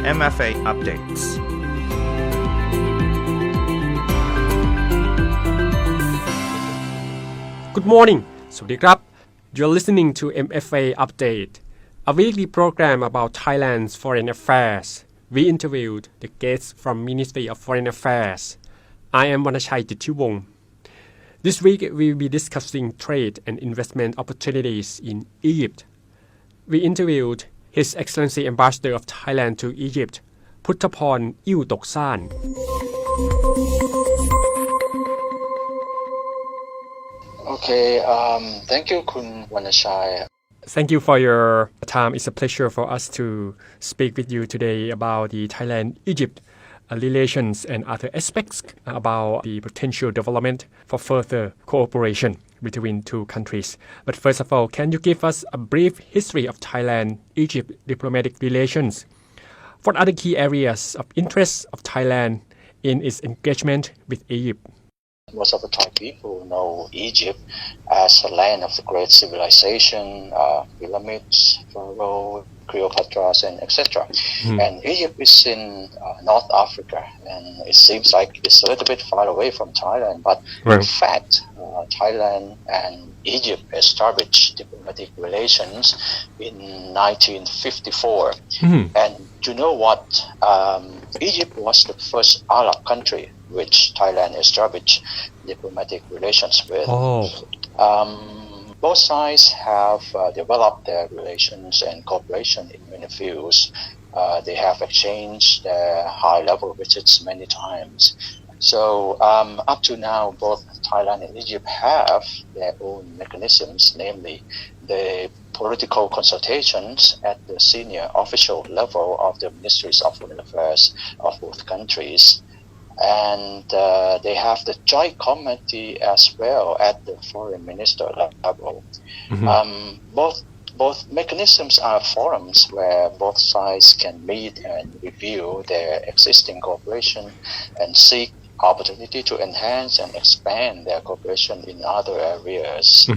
MFA updates Good morning สวัสดีครับ You're listening to MFA Update a weekly program about Thailand's foreign affairs We interviewed the guests from Ministry of Foreign Affairs I am Vanachai Jittiwong This week we will be discussing trade and investment opportunities in Egypt We interviewed His Excellency Ambassador of Thailand to Egypt พุทธพร อิ่วตกซ่าน Okay, thank you, Kun Vanachai. Thank you for your time. It's a pleasure for us to speak with you today about the Thailand-Egypt relations and other aspects about the potential development for further cooperation between two countries. But first of all, can you give us a brief history of Thailand-Egypt diplomatic relations? What are the key areas of interest of Thailand in its engagement with Egypt? Most of the Thai people know Egypt as a land of the great civilization, pyramids, Pharaoh, Cleopatra, and etc. And Egypt is in North Africa, and it seems like it's a little bit far away from Thailand. But in fact, Thailand and Egypt established diplomatic relations in 1954. And you know what? Egypt was the first Arab country which Thailand established diplomatic relations with. Both sides have developed their relations and cooperation in many fields. They have exchanged their high-level visits many times. So up to now, both Thailand and Egypt have their own mechanisms, namely the political consultations at the senior official level of the Ministries of Foreign Affairs of both countries. And they have the joint committee as well at the foreign minister level. Both mechanisms are forums where both sides can meet and review their existing cooperation and seek opportunity to enhance and expand their cooperation in other areas.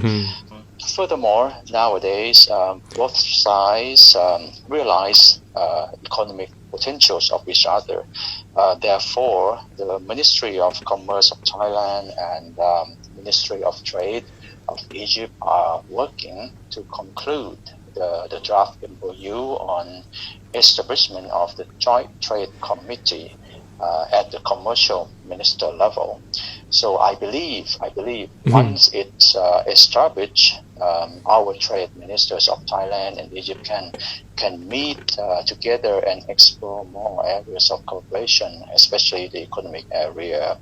Furthermore, nowadays, both sides realize economic potentials of each other. Therefore, the Ministry of Commerce of Thailand and Ministry of Trade of Egypt are working to conclude the draft MOU on establishment of the Joint Trade Committee at the commercial minister level. So I believe once it's established, our trade ministers of Thailand and Egypt can meet together and explore more areas of cooperation, especially the economic area.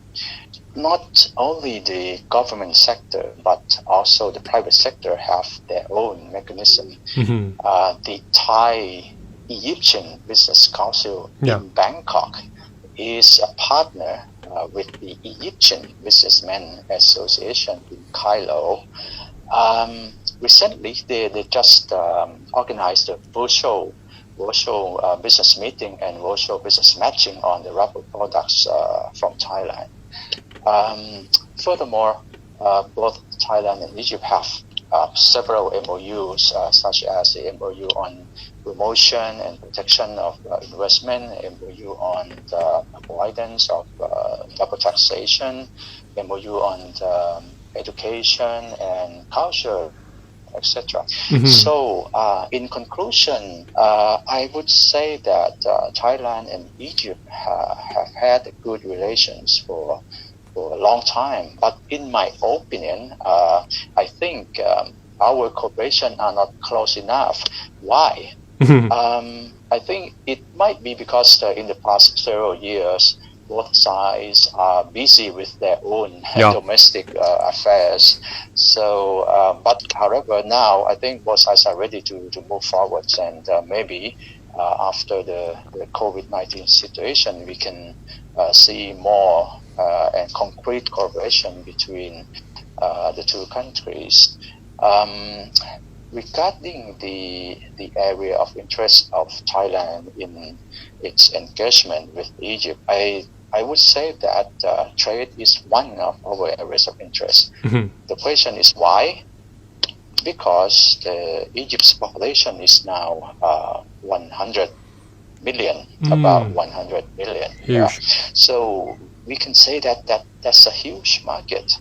Not only the government sector, but also the private sector have their own mechanism. The Thai-Egyptian Business Council in Bangkok is a partner with the Egyptian Businessmen Association in Cairo. Recently, they just organized a virtual business meeting and virtual business matching on the rubber products from Thailand. Furthermore, both Thailand and Egypt have several MOUs, such as the MOU on promotion and protection of investment, MOU on the avoidance of double taxation, MOU on the education and culture, etc. So, in conclusion, I would say that Thailand and Egypt have had good relations for a long time. But in my opinion, I think our cooperation are not close enough. Why? I think it might be because in the past several years, both sides are busy with their own domestic affairs. So, but however, now I think both sides are ready to move forward, and maybe after the COVID-19 situation, we can see more and concrete cooperation between the two countries. Regarding the area of interest of Thailand in its engagement with Egypt, I would say that trade is one of our areas of interest. The question is why? Because Egypt's population is now 100 million, about 100 million. Huge. So we can say that's a huge market.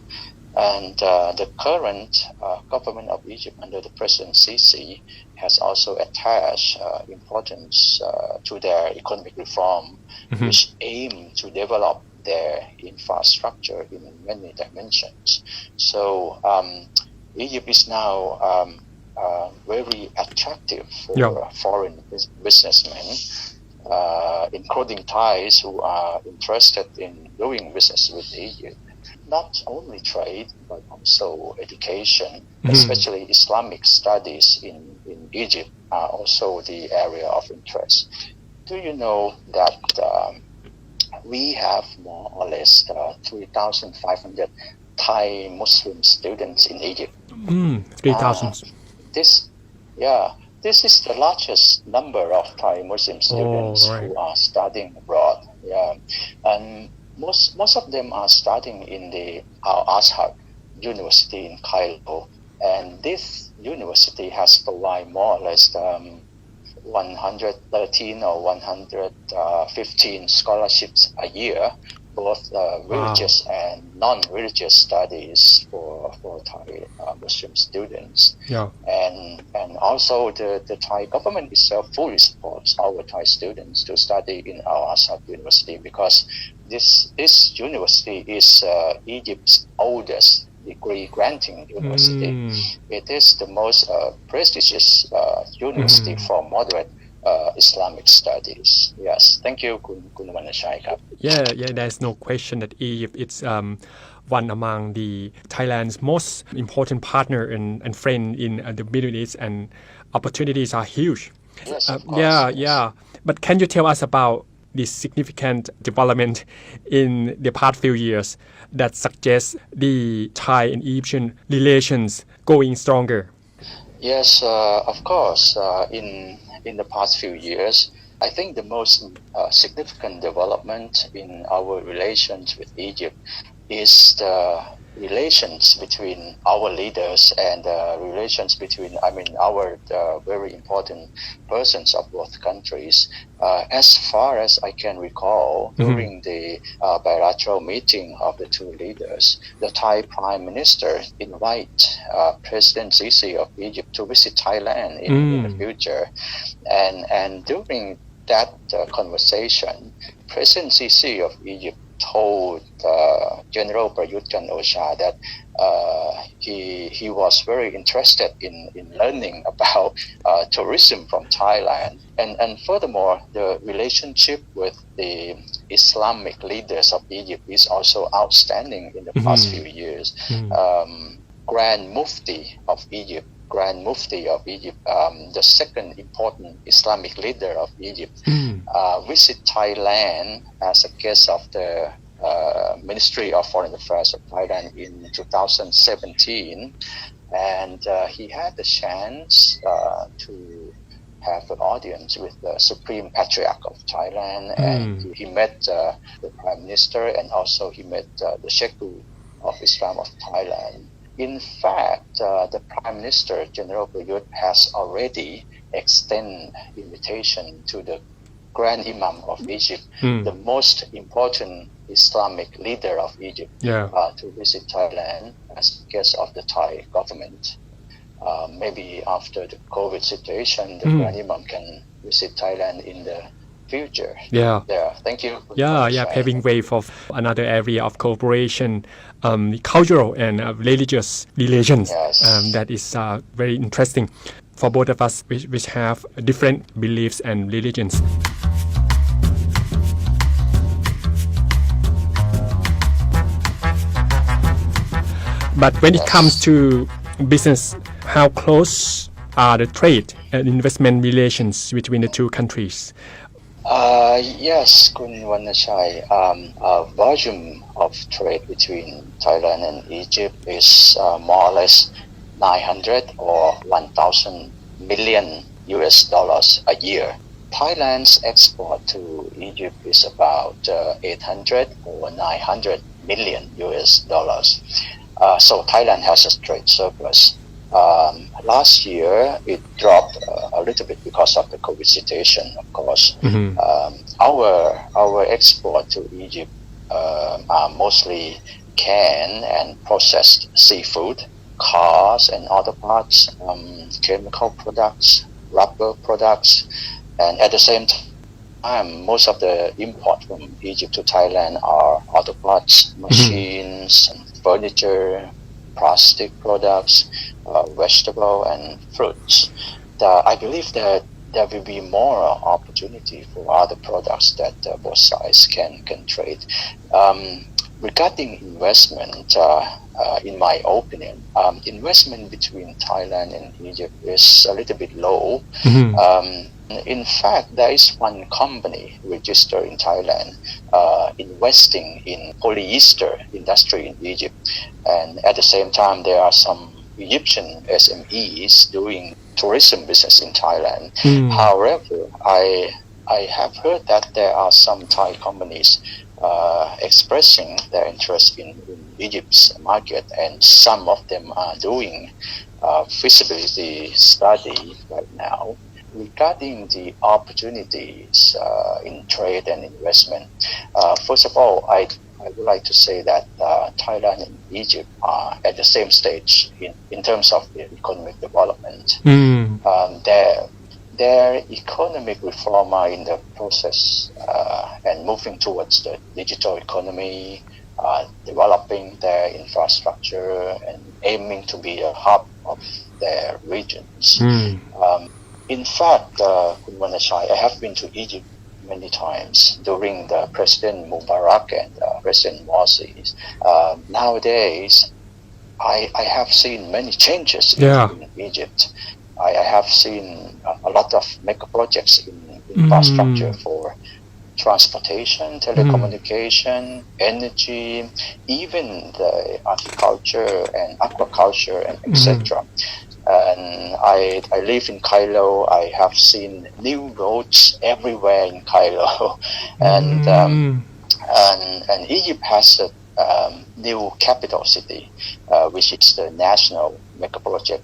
And the current government of Egypt under the President Sisi has also attached importance to their economic reform, which aim to develop their infrastructure in many dimensions. So Egypt is now very attractive for foreign businessmen, including Thais who are interested in doing business with Egypt. Not only trade, but also education, especially Islamic studies in Egypt are also the area of interest. Do you know that we have more or less 3,500 Thai Muslim students in Egypt? 3,000. This is the largest number of Thai Muslim students who are studying abroad. And most of them are studying in the Al-Azhar University in Cairo, and this university has provided more or less 113 or 115 scholarships a year, both religious and non-religious studies for Thai Muslim students. And also the Thai government itself fully supports our Thai students to study in Al-Azhar University because this university is Egypt's oldest degree granting university. It is the most prestigious university for moderate Islamic studies. Yes, thank you, Kun Wanashai. Yeah, there's no question that Egypt is one among the Thailand's most important partner and friend in the Middle East, and opportunities are huge. Yes, of course. Yeah. But can you tell us about this significant development in the past few years that suggests the Thai and Egyptian relations going stronger? Yes, of course. In the past few years, I think the most significant development in our relations with Egypt is the relations between our leaders and relations between, our very important persons of both countries. As far as I can recall, during the bilateral meeting of the two leaders, the Thai Prime Minister invited President Sisi of Egypt to visit Thailand in the future. And during that conversation, President Sisi of Egypt told General Prayut Chan-o-cha that he was very interested in learning about tourism from Thailand. And furthermore, the relationship with the Islamic leaders of Egypt is also outstanding in the past few years. Grand Mufti of Egypt, the second important Islamic leader of Egypt, visit Thailand as a guest of the Ministry of Foreign Affairs of Thailand in 2017, and he had the chance to have an audience with the Supreme Patriarch of Thailand, and he met the Prime Minister, and also he met the Sheikh of Islam of Thailand. In fact, the Prime Minister, General Prayut, has already extended invitation to the Grand Imam of Egypt, the most important Islamic leader of Egypt, to visit Thailand as guest of the Thai government. Maybe after the COVID situation, the Grand Imam can visit Thailand in the future. Thank you. Paving way for another area of cooperation, cultural and religious relations. That is very interesting for both of us, which have different beliefs and religions. But when it comes to business, how close are the trade and investment relations between the two countries? Yes, Kun Wanashai. Volume of trade between Thailand and Egypt is more or less 900 or 1,000 million US dollars a year. Thailand's export to Egypt is about 800 or 900 million US dollars. So Thailand has a trade surplus. Last year, it dropped a little bit because of the COVID situation, of course. Our export to Egypt are mostly canned and processed seafood, cars and auto parts, chemical products, rubber products, and at the same time, most of the import from Egypt to Thailand are auto parts, machines, furniture, plastic products, vegetable and fruits. I believe that there will be more opportunity for other products that both sides can trade. Regarding investment, in my opinion, investment between Thailand and Egypt is a little bit low. In fact, there is one company registered in Thailand investing in polyester industry in Egypt, and at the same time, there are some Egyptian SMEs doing tourism business in Thailand. However, I have heard that there are some Thai companies expressing their interest in Egypt's market, and some of them are doing feasibility study right now. Regarding the opportunities in trade and investment, first of all, I would like to say that Thailand and Egypt are at the same stage in terms of their economic development. Their economic reform are in the process and moving towards the digital economy, developing their infrastructure and aiming to be a hub of their regions. In fact, Kun Wanachai, I have been to Egypt many times during the President Mubarak and President Morsi. Nowadays, I have seen many changes in Egypt. I have seen a lot of mega projects in infrastructure for transportation, telecommunication, energy, even the agriculture and aquaculture, and etc. And I live in Cairo. I have seen new roads everywhere in Cairo, and Egypt has a new capital city, which is the national mega project,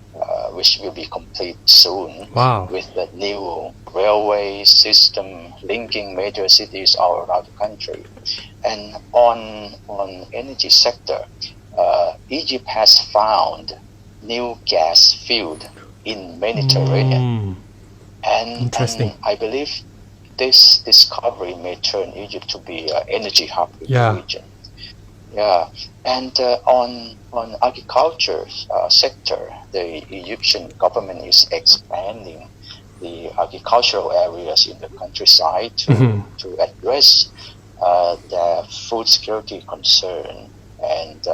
which will be complete soon. Wow. With the new railway system linking major cities all around the country. And on energy sector, Egypt has found new gas field in Mediterranean, and I believe this discovery may turn Egypt to be an energy hub in the region. And on agriculture sector, the Egyptian government is expanding the agricultural areas in the countryside to address the food security concern, and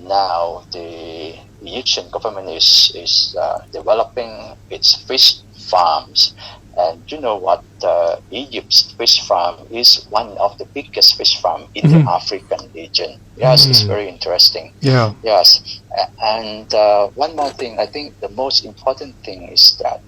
now the Egyptian government is developing its fish farms. And you know what? Egypt's fish farm is one of the biggest fish farm in the African region. Yes, it's very interesting. Yes, and one more thing. I think the most important thing is that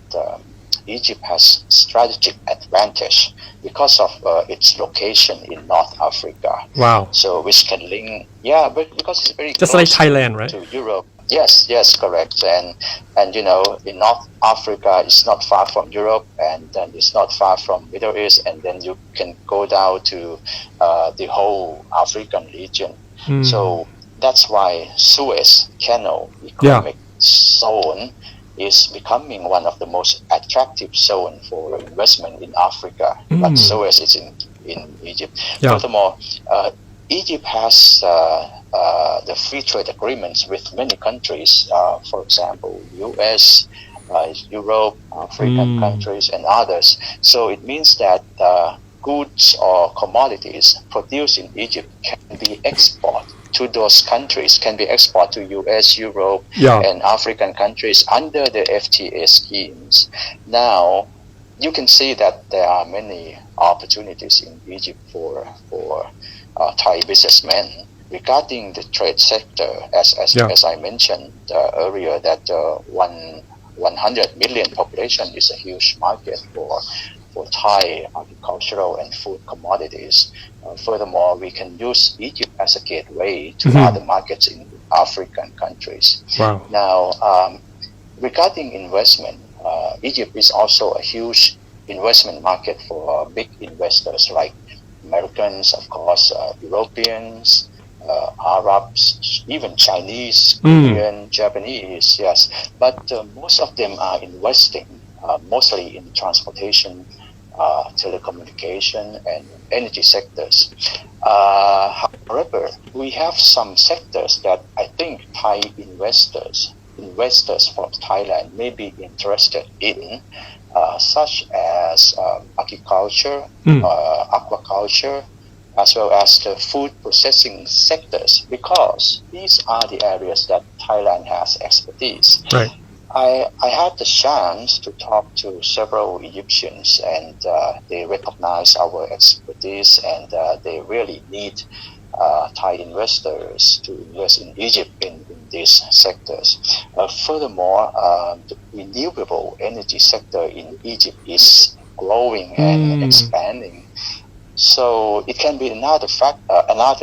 Egypt has strategic advantage because of its location in North Africa. Wow. So which can link, but because it's very just close like Thailand, right? To Europe. Yes, correct. And you know, in North Africa, it's not far from Europe, and then it's not far from Middle East, and then you can go down to the whole African region. So that's why Suez Canal economic zone is becoming one of the most attractive zone for investment in Africa. But Suez is in Egypt. Furthermore, Egypt has the free trade agreements with many countries, for example, US, Europe, African countries, and others. So it means that goods or commodities produced in Egypt can be exported to those countries, can be exported to US, Europe, and African countries under the FTA schemes. Now, you can see that there are many opportunities in Egypt for Thai businessmen. Regarding the trade sector, as I mentioned earlier, that 100 million population is a huge market for Thai agricultural and food commodities. Furthermore, we can use Egypt as a gateway to other markets in African countries. Wow. Now, regarding investment, Egypt is also a huge investment market for big investors like Americans, of course, Europeans, Arabs, even Chinese, Korean, Japanese, yes. But most of them are investing mostly in transportation, telecommunication, and energy sectors. However, we have some sectors that I think Thai investors from Thailand may be interested in, such as agriculture, aquaculture, as well as the food processing sectors, because these are the areas that Thailand has expertise. Right. I had the chance to talk to several Egyptians, and they recognize our expertise, and they really need Thai investors to invest in Egypt in these sectors. Furthermore, the renewable energy sector in Egypt is growing and expanding. So it can be another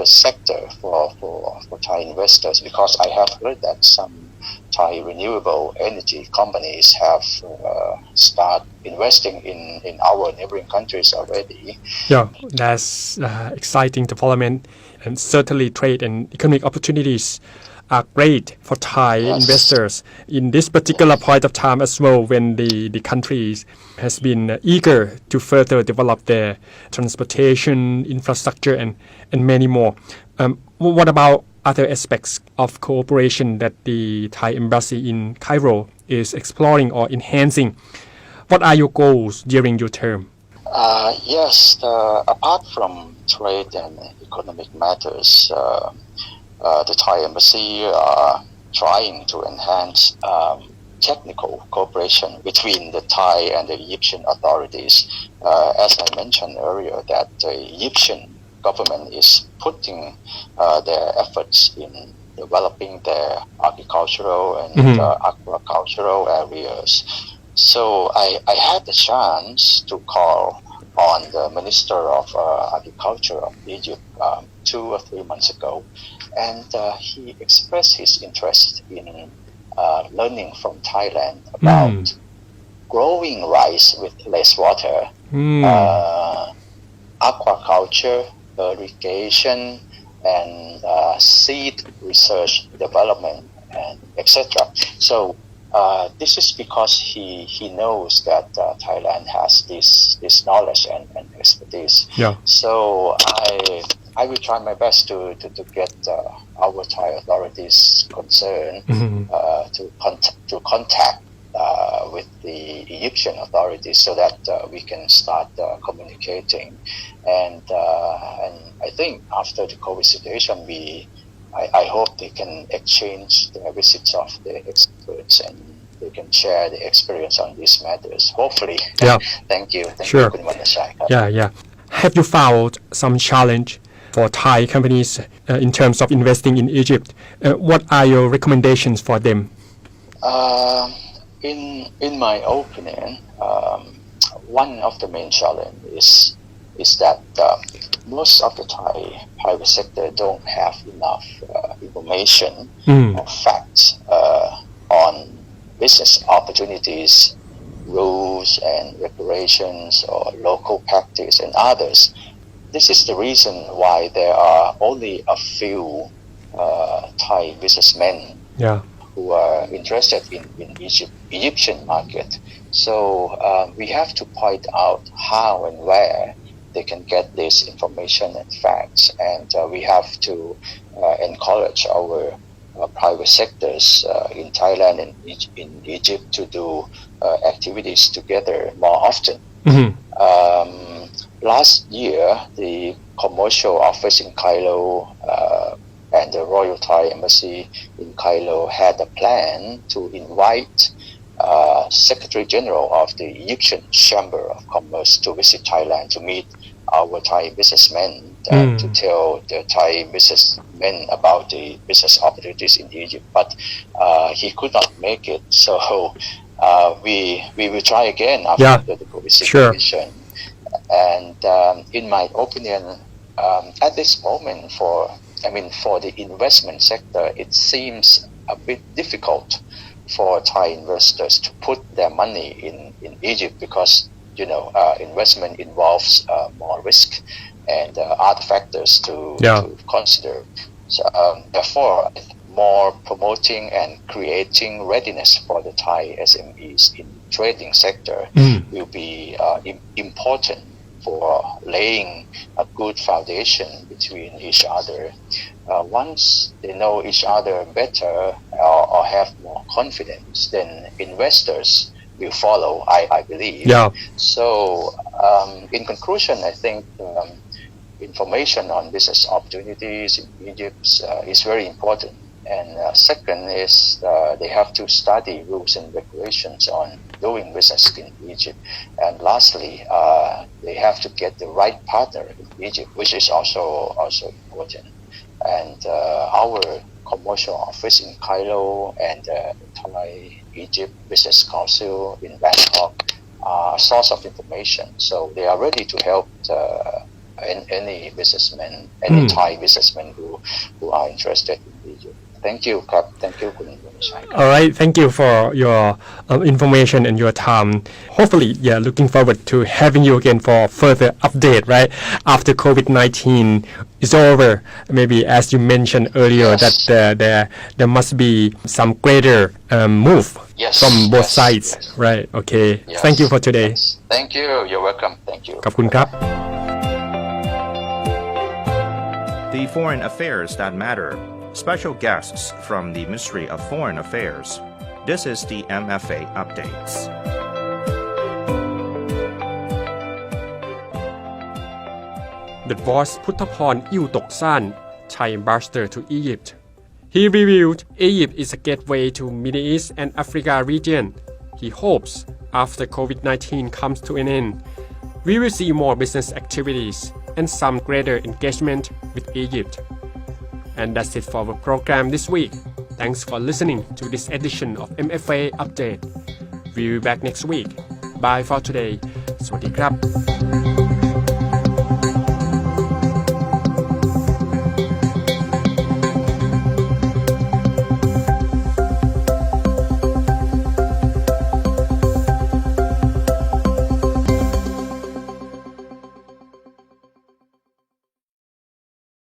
sector for Thai investors, because I have heard that some Thai renewable energy companies have started investing in our neighboring countries already. Yeah, that's exciting development, and certainly trade and economic opportunities are great for Thai investors in this particular point of time as well, when the country has been eager to further develop their transportation infrastructure and many more. What about other aspects of cooperation that the Thai embassy in Cairo is exploring or enhancing? What are your goals during your term? Yes, apart from trade and economic matters, the Thai embassy are trying to enhance technical cooperation between the Thai and the Egyptian authorities. As I mentioned earlier, that the Egyptian government is putting their efforts in developing their agricultural and aquacultural areas. So I had the chance to call on the Minister of Agriculture of Egypt 2 or 3 months ago, and he expressed his interest in learning from Thailand about growing rice with less water, aquaculture, irrigation, and seed research development, and etc. So this is because he knows that Thailand has this knowledge and expertise. Yeah. So I will try my best to get our Thai authorities concerned to contact with the Egyptian authorities, so that we can start communicating. And I think after the COVID situation, I hope they can exchange the visits of the experts, and they can share the experience on these matters. Hopefully. Yeah. Thank you. Sure. You, Kun Wannachai. Yeah. Have you found some challenge for Thai companies in terms of investing in Egypt? What are your recommendations for them? In my opinion, one of the main challenges is that most of the Thai private sector don't have enough information or facts on business opportunities, rules and regulations, or local practice and others. This is the reason why there are only a few Thai businessmen who are interested in Egyptian market. So we have to point out how and where they can get this information and facts, and we have to encourage our private sectors in Thailand and in Egypt to do activities together more often. Last year, the commercial office in Cairo and the Royal Thai Embassy in Cairo had a plan to invite Secretary General of the Egyptian Chamber of Commerce to visit Thailand to meet our Thai businessmen and to tell the Thai businessmen about the business opportunities in Egypt. But he could not make it, so we will try again after the COVID situation. And in my opinion, at this moment, for the investment sector, it seems a bit difficult for Thai investors to put their money in Egypt because investment involves more risk and other factors to consider. So, therefore, more promoting and creating readiness for the Thai SMEs in trading sector will be important for laying a good foundation between each other. Once they know each other better or have more confidence, then investors will follow, I believe. So, in conclusion, I think information on business opportunities in Egypt is very important. And second is they have to study rules and regulations on doing business in Egypt. And lastly, they have to get the right partner in Egypt, which is also important. And our commercial office in Cairo and Thai Egypt Business Council in Bangkok are a source of information. So they are ready to help any businessman, any Thai businessmen who are interested in Egypt. Thank you, Kap. Thank you, Kun Shai. All right, thank you for your information and your time. Hopefully, looking forward to having you again for further update, right? After COVID-19 is over, maybe as you mentioned earlier, that there must be some greater move from both sides, right? Okay, thank you for today. Thank you. You're welcome. Thank you. ขอบคุณครับ The Foreign Affairs That Matter. Special guests from the Ministry of Foreign Affairs. This is the MFA Updates. That was พุทธพร อิ่วตกสั้น Thai ambassador to Egypt. He revealed Egypt is a gateway to Middle East and Africa region. He hopes after COVID-19 comes to an end, we will see more business activities and some greater engagement with Egypt. And that's it for our program this week. Thanks for listening to this edition of MFA Update. We'll be back next week. Bye for today. สวัสดีครับ